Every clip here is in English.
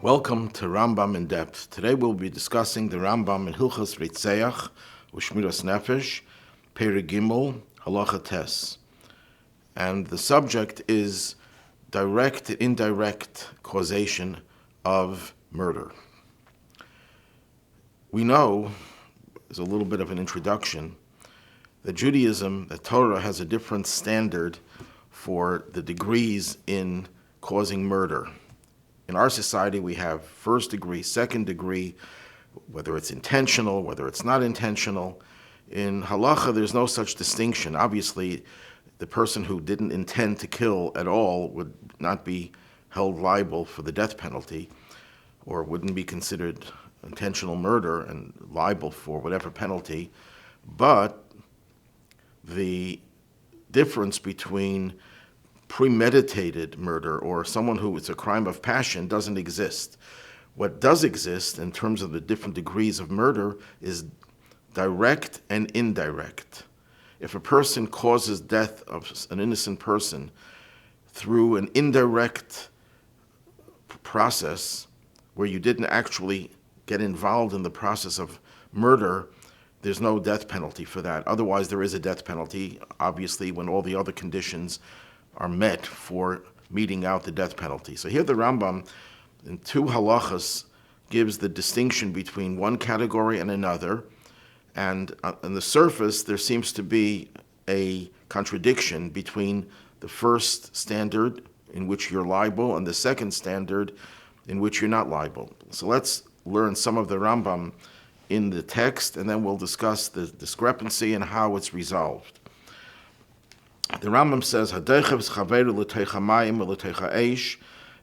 Welcome to Rambam in Depth. Today we'll be discussing the Rambam in Hilchos Rotzeiach, Ushmiras Hanefesh, Perek Gimel, Halacha Tes. And the subject is direct and indirect causation of murder. We know, as a little bit of an introduction, that Judaism, that Torah has a different standard for the degrees in causing murder. In our society, we have first degree, second degree, whether it's intentional, whether it's not intentional. In halacha, there's no such distinction. Obviously, the person who didn't intend to kill at all would not be held liable for the death penalty, or wouldn't be considered intentional murder and liable for whatever penalty. But the difference between premeditated murder or someone who it's a crime of passion doesn't exist. What does exist in terms of the different degrees of murder is direct and indirect. If a person causes death of an innocent person through an indirect process where you didn't actually get involved in the process of murder, there's no death penalty for that. Otherwise, there is a death penalty, obviously, when all the other conditions are met for meting out the death penalty. So here the Rambam, in two halachas, gives the distinction between one category and another, and on the surface there seems to be a contradiction between the first standard in which you're liable and the second standard in which you're not liable. So let's learn some of the Rambam in the text, and then we'll discuss the discrepancy and how it's resolved. The Rambam says,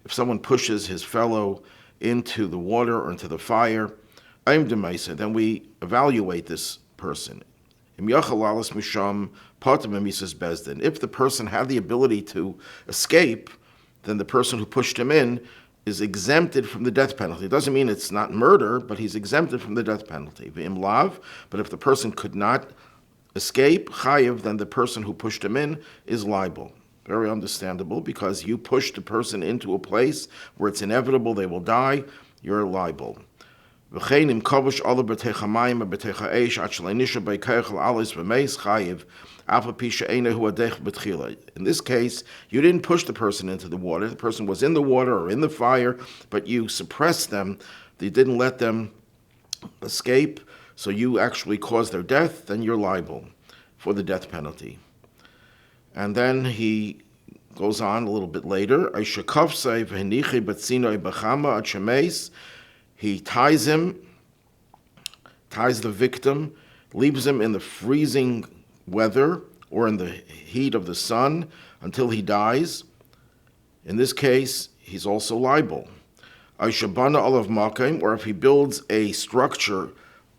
if someone pushes his fellow into the water or into the fire, then we evaluate this person. If the person had the ability to escape, then the person who pushed him in is exempted from the death penalty. It doesn't mean it's not murder, but he's exempted from the death penalty. But if the person could not escape, chayiv, then the person who pushed him in is liable. Very understandable, because you pushed a person into a place where it's inevitable they will die, you're liable. In this case, you didn't push the person into the water. The person was in the water or in the fire, but you suppressed them. You didn't let them escape, so you actually caused their death, then you're liable for the death penalty. And then he goes on a little bit later. He ties the victim, leaves him in the freezing weather or in the heat of the sun until he dies. In this case, he's also liable. Or if he builds a structure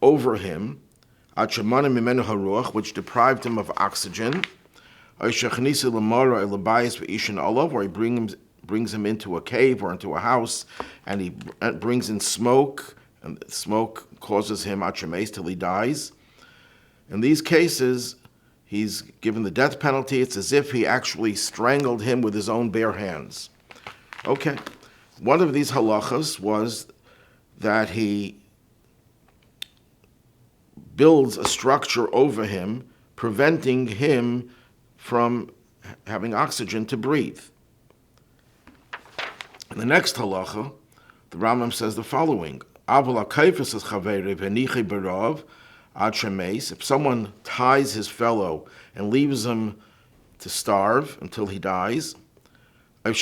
over him, which deprived him of oxygen, or he brings him into a cave or into a house, and he brings in smoke, and smoke causes him achames till he dies. In these cases, he's given the death penalty. It's as if he actually strangled him with his own bare hands. Okay, one of these halachas was that he builds a structure over him, preventing him from having oxygen to breathe. In the next halacha, the Rambam says the following: if someone ties his fellow and leaves him to starve until he dies, or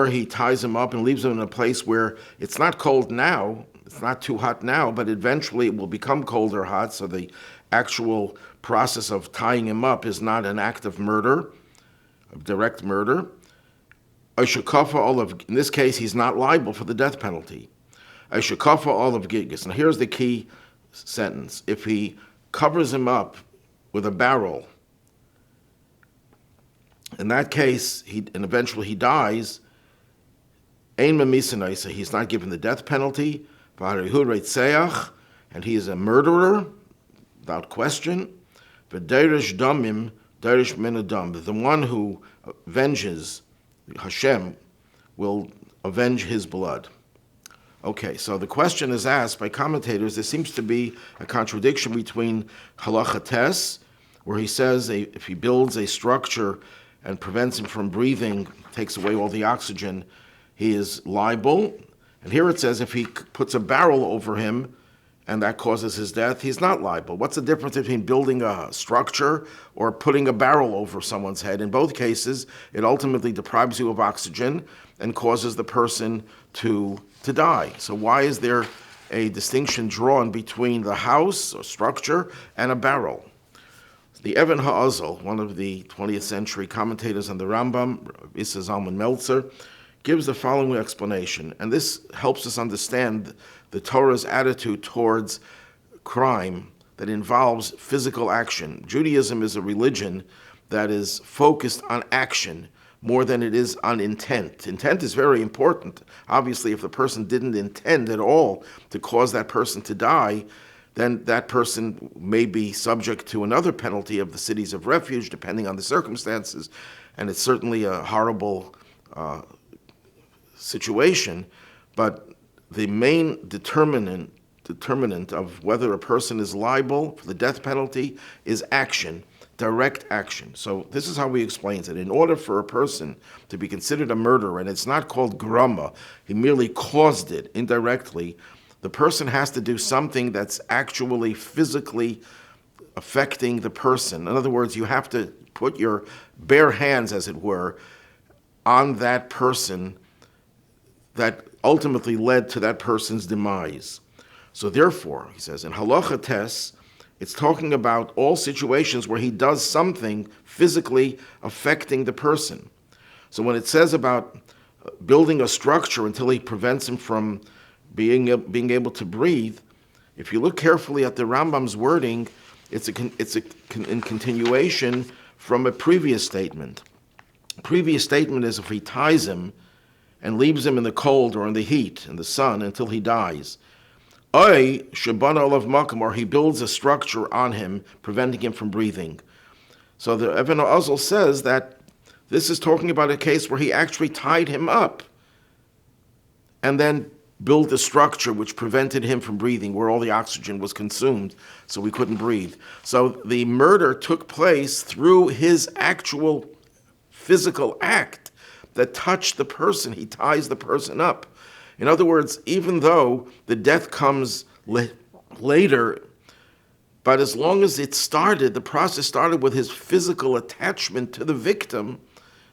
he ties him up and leaves him in a place where it's not cold now, it's not too hot now, but eventually it will become cold or hot, so the actual process of tying him up is not an act of murder, of direct murder. In this case, he's not liable for the death penalty. Now here's the key sentence. If he covers him up with a barrel, in that case, and eventually he dies, he's not given the death penalty. and he is a murderer, without question. V'deirish damim, deirish min adam. The one who avenges, Hashem, will avenge his blood. Okay, so the question is asked by commentators. There seems to be a contradiction between halacha tes, where he says if he builds a structure and prevents him from breathing, takes away all the oxygen, he is liable. And here it says if he puts a barrel over him and that causes his death, he's not liable. What's the difference between building a structure or putting a barrel over someone's head? In both cases, it ultimately deprives you of oxygen and causes the person to die. So why is there a distinction drawn between the house or structure and a barrel? The Even HaAzel, one of the 20th century commentators on the Rambam, Issa Zalman Meltzer, gives the following explanation, and this helps us understand the Torah's attitude towards crime that involves physical action. Judaism is a religion that is focused on action more than it is on intent. Intent is very important. Obviously, if the person didn't intend at all to cause that person to die, then that person may be subject to another penalty of the cities of refuge, depending on the circumstances. And it's certainly a horrible situation. But the main determinant of whether a person is liable for the death penalty is action. Direct action. So this is how he explains it. In order for a person to be considered a murderer, and it's not called grama, he merely caused it indirectly, the person has to do something that's actually physically affecting the person. In other words, you have to put your bare hands, as it were, on that person that ultimately led to that person's demise. So therefore, he says, in halacha tes, it's talking about all situations where he does something physically affecting the person. So when it says about building a structure until he prevents him from being able to breathe, if you look carefully at the Rambam's wording, it's in continuation from a previous statement. The previous statement is if he ties him and leaves him in the cold or in the heat, in the sun, until he dies, or he builds a structure on him, preventing him from breathing. So the Even HaAzel says that this is talking about a case where he actually tied him up and then built a structure which prevented him from breathing, where all the oxygen was consumed, so he couldn't breathe. So the murder took place through his actual physical act that touched the person. He ties the person up. In other words, even though the death comes later, but as long as the process started with his physical attachment to the victim,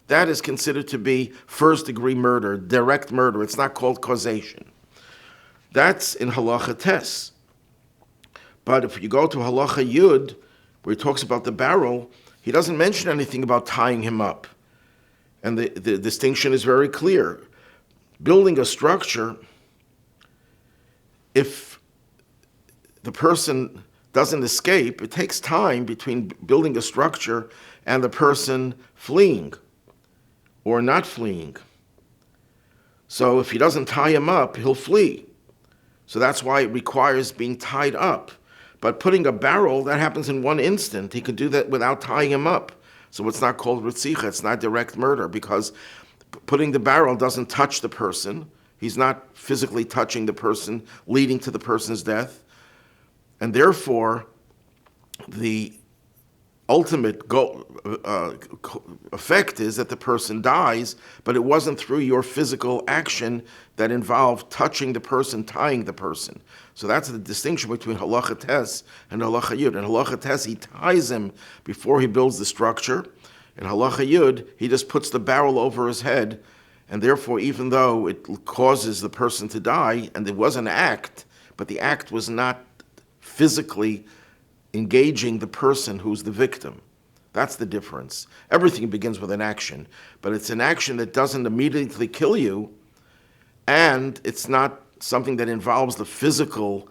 that is considered to be first-degree murder, direct murder. It's not called causation. That's in halacha tes. But if you go to halacha yud, where he talks about the barrel, he doesn't mention anything about tying him up. And the distinction is very clear. Building a structure, if the person doesn't escape, it takes time between building a structure and the person fleeing or not fleeing. So if he doesn't tie him up, he'll flee. So that's why it requires being tied up. But putting a barrel, that happens in one instant. He could do that without tying him up. So it's not called Rotzeiach, it's not direct murder, because putting the barrel doesn't touch the person. He's not physically touching the person, leading to the person's death. And therefore, the ultimate effect is that the person dies, but it wasn't through your physical action that involved touching the person, tying the person. So that's the distinction between halacha tes and halacha yud. In halacha tes, he ties him before he builds the structure. In halacha yud, he just puts the barrel over his head, and therefore, even though it causes the person to die, and it was an act, but the act was not physically engaging the person who's the victim. That's the difference. Everything begins with an action, but it's an action that doesn't immediately kill you, and it's not something that involves the physical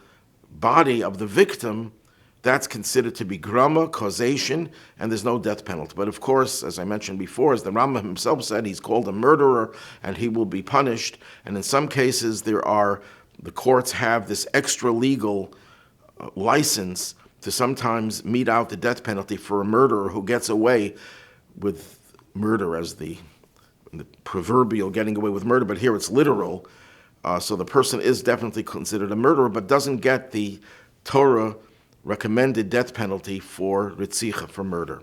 body of the victim. That's considered to be grama, causation, and there's no death penalty. But of course, as I mentioned before, as the Rambam himself said, he's called a murderer, and he will be punished. And in some cases, the courts have this extra legal license to sometimes mete out the death penalty for a murderer who gets away with murder as the proverbial getting away with murder, but here it's literal. So the person is definitely considered a murderer, but doesn't get the Torah recommended death penalty for Rotzeiach, for murder.